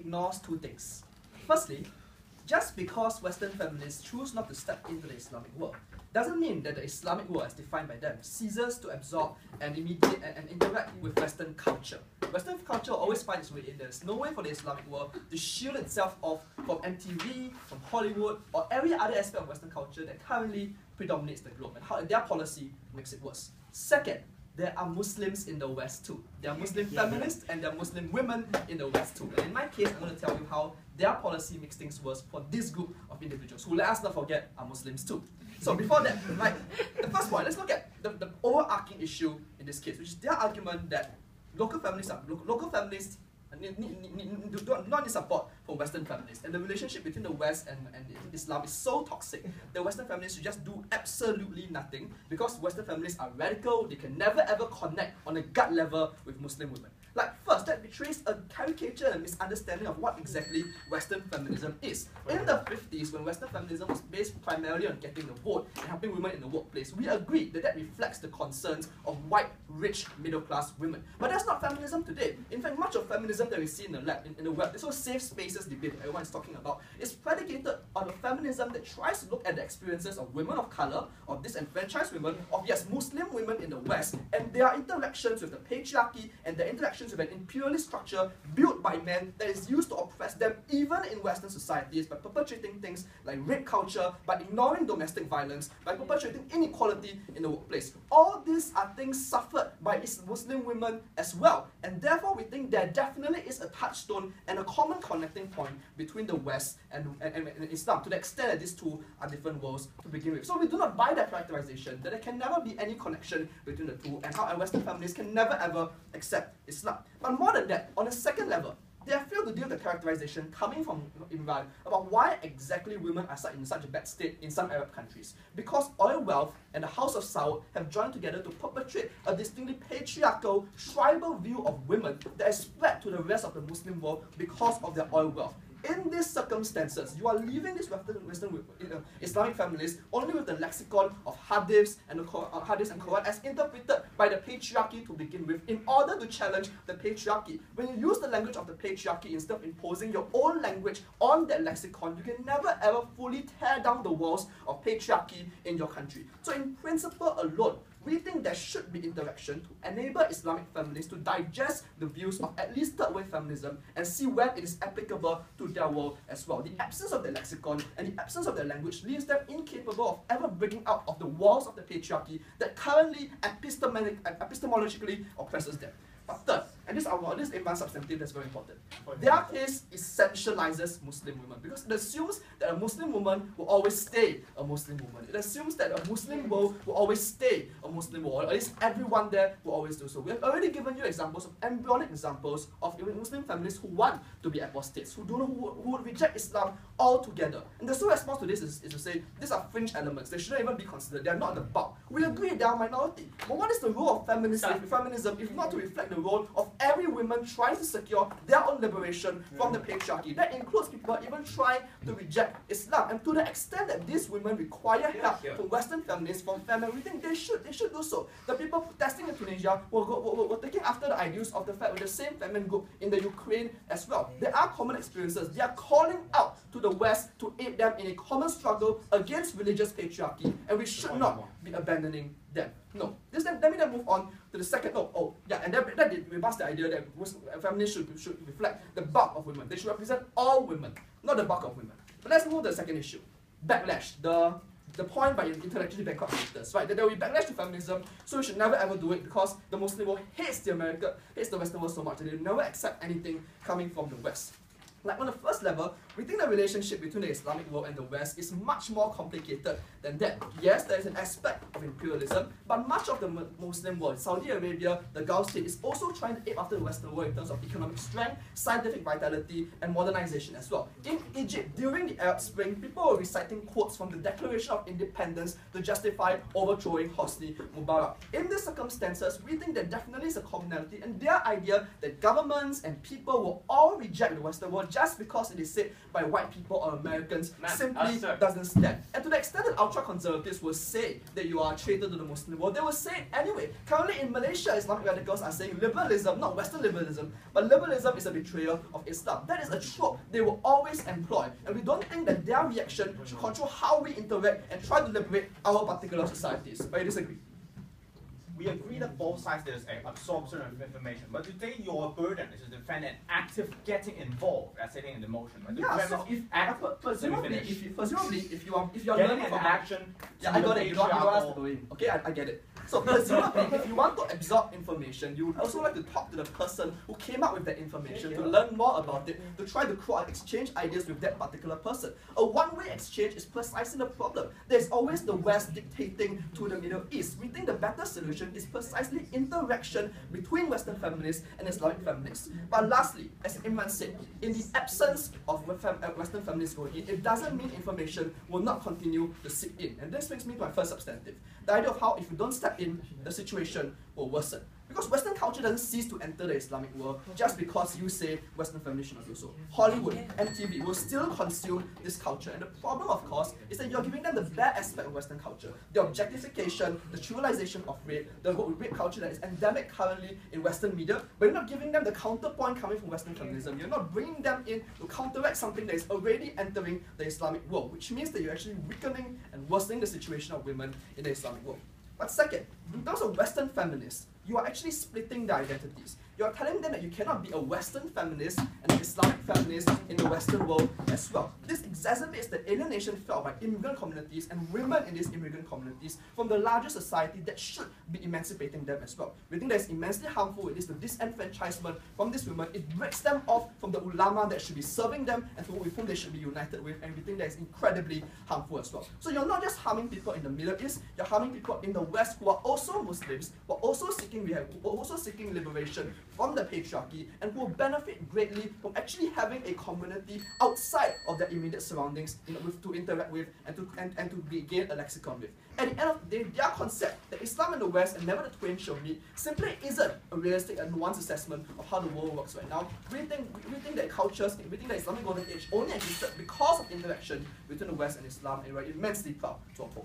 ignores two things. Firstly, just because Western feminists choose not to step into the Islamic world doesn't mean that the Islamic world as defined by them ceases to absorb and interact with Western culture. Western culture always finds its way in. There's no way for the Islamic world to shield itself off from MTV, from Hollywood, or every other aspect of Western culture that currently predominates the globe, and how their policy makes it worse. Second, there are Muslims in the West too. There are Muslim feminists and there are Muslim women in the West too. And in my case, I'm going to tell you how their policy makes things worse for this group of individuals, who, let us not forget, are Muslims too. So before that, right, the first point, let's look at the overarching issue in this case, which is their argument that local feminists do not need support from Western feminists, and the relationship between the West and Islam is so toxic that Western feminists should just do absolutely nothing, because Western feminists are radical. They can never ever connect on a gut level with Muslim women. Like, first, that betrays a caricature and misunderstanding of what exactly Western feminism is. In the 50s, when Western feminism was based primarily on getting the vote and helping women in the workplace, we agreed that that reflects the concerns of white, rich, middle-class women. But that's not feminism today. In fact, much of feminism that we see in the web, this whole safe spaces debate that everyone is talking about, is predicated on a feminism that tries to look at the experiences of women of color, of disenfranchised women, of, yes, Muslim women in the West, and their interactions with the patriarchy and their interactions with an imperialist structure built by men that is used to oppress them even in Western societies, by perpetrating things like rape culture, by ignoring domestic violence, by perpetrating inequality in the workplace. All these are things suffered by Muslim women as well, and therefore we think there definitely is a touchstone and a common connecting point between the West and Islam, to the extent that these two are different worlds to begin with. So we do not buy that characterization, that there can never be any connection between the two, and how Western feminists can never ever accept Islam. But more than that, on a second level, they have failed to deal with the characterization coming from Imran about why exactly women are in such a bad state in some Arab countries. Because oil wealth and the House of Saud have joined together to perpetrate a distinctly patriarchal, tribal view of women that is spread to the rest of the Muslim world because of their oil wealth. In these circumstances, you are leaving these Western Islamic feminists only with the lexicon of hadiths and Quran as interpreted by the patriarchy to begin with, in order to challenge the patriarchy. When you use the language of the patriarchy instead of imposing your own language on that lexicon, you can never ever fully tear down the walls of patriarchy in your country. So in principle alone, we think there should be interaction to enable Islamic feminists to digest the views of at least third-wave feminism and see when it is applicable to their world as well. The absence of the lexicon and the absence of their language leaves them incapable of ever breaking out of the walls of the patriarchy that currently epistemologically oppresses them. But third, and this is Imran's substantive that's very important, their case essentializes Muslim women, because it assumes that a Muslim woman will always stay a Muslim woman. It assumes that a Muslim world will always stay a Muslim world, or at least everyone there will always do so. We have already given you examples of embryonic examples of Muslim feminists who want to be apostates, who would reject Islam altogether. And the sole response to this is to say, these are fringe elements, they shouldn't even be considered, they are not the bulk. We agree they are a minority. But what is the role of feminism if not to reflect the role of every woman trying to secure their own liberation from the patriarchy? That includes people even trying to reject Islam. And to the extent that these women require help from Western feminists, from family, we think they should do so. The people protesting in Tunisia were taking after the ideals of the same feminine group in the Ukraine as well. There are common experiences. They are calling out to the West to aid them in a common struggle against religious patriarchy, and we should not be abandoning them. No. Let me then move on to the second. And that rebuts the idea that feminists should reflect the bulk of women. They should represent all women, not the bulk of women. But let's move to the second issue. Backlash. The point by intellectually bankrupt thinkers, right? That there will be backlash to feminism, so we should never ever do it because the Muslim world hates the Western world so much that they never accept anything coming from the West. Like, on the first level, we think the relationship between the Islamic world and the West is much more complicated than that. Yes, there is an aspect of imperialism, but much of the Muslim world, Saudi Arabia, the Gulf state, is also trying to ape after the Western world in terms of economic strength, scientific vitality, and modernization as well. In Egypt, during the Arab Spring, people were reciting quotes from the Declaration of Independence to justify overthrowing Hosni Mubarak. In these circumstances, we think there definitely is a commonality, and their idea that governments and people will all reject the Western world just because it is said by white people or Americans simply sir. doesn't stand. And to the extent that ultra-conservatives will say that you are a traitor to the Muslim world, they will say it anyway. Currently in Malaysia, Islamic radicals are saying liberalism, not Western liberalism, but liberalism is a betrayal of Islam. That is a trope they will always employ. And we don't think that their reaction should control how we interact and try to liberate our particular societies. But you disagree? We agree that both sides there's an absorption of information, but today your burden is to defend an active getting involved as setting in the motion. Right? Yeah, so presumably, if you are learning from action, yeah, I got it. You don't have to do it. Okay, I get it. So presumably, if you want to absorb information, you would also like to talk to the person who came up with that information to learn more about it, to try to exchange ideas with that particular person. A one-way exchange is precisely the problem. There's always the West dictating to the Middle East. We think the better solution is precisely interaction between Western feminists and Islamic feminists. But lastly, as Imran said, in the absence of Western feminists going in, it doesn't mean information will not continue to seep in. And this brings me to my first substantive. The idea of how if you don't step in, the situation will worsen. Because Western culture doesn't cease to enter the Islamic world just because you say Western feminists should not do so. Hollywood, MTV will still consume this culture. And the problem, of course, is that you're giving them the bad aspect of Western culture. The objectification, the trivialization of rape, the rape culture that is endemic currently in Western media, but you're not giving them the counterpoint coming from Western feminism. You're not bringing them in to counteract something that is already entering the Islamic world, which means that you're actually weakening and worsening the situation of women in the Islamic world. But second, in terms of Western feminists, you are actually splitting their identities. You are telling them that you cannot be a Western feminist and an Islamic feminist in the Western world as well. This exacerbates the alienation felt by immigrant communities and women in these immigrant communities from the larger society that should be emancipating them as well. We think that is immensely harmful. It is the disenfranchisement from these women. It breaks them off from the ulama that should be serving them and with whom they should be united with, and we think that is incredibly harmful as well. So you're not just harming people in the Middle East, you're harming people in the West who are also Muslims, who are also seeking liberation from the patriarchy, and who will benefit greatly from actually having a community outside of their immediate surroundings to interact with and to gain a lexicon with. At the end of the day, their concept that Islam and the West and never the twain shall meet simply isn't a realistic and nuanced assessment of how the world works right now. We think that cultures, we think that Islamic golden age only existed because of interaction between the West and Islam, and we're immensely proud to uphold.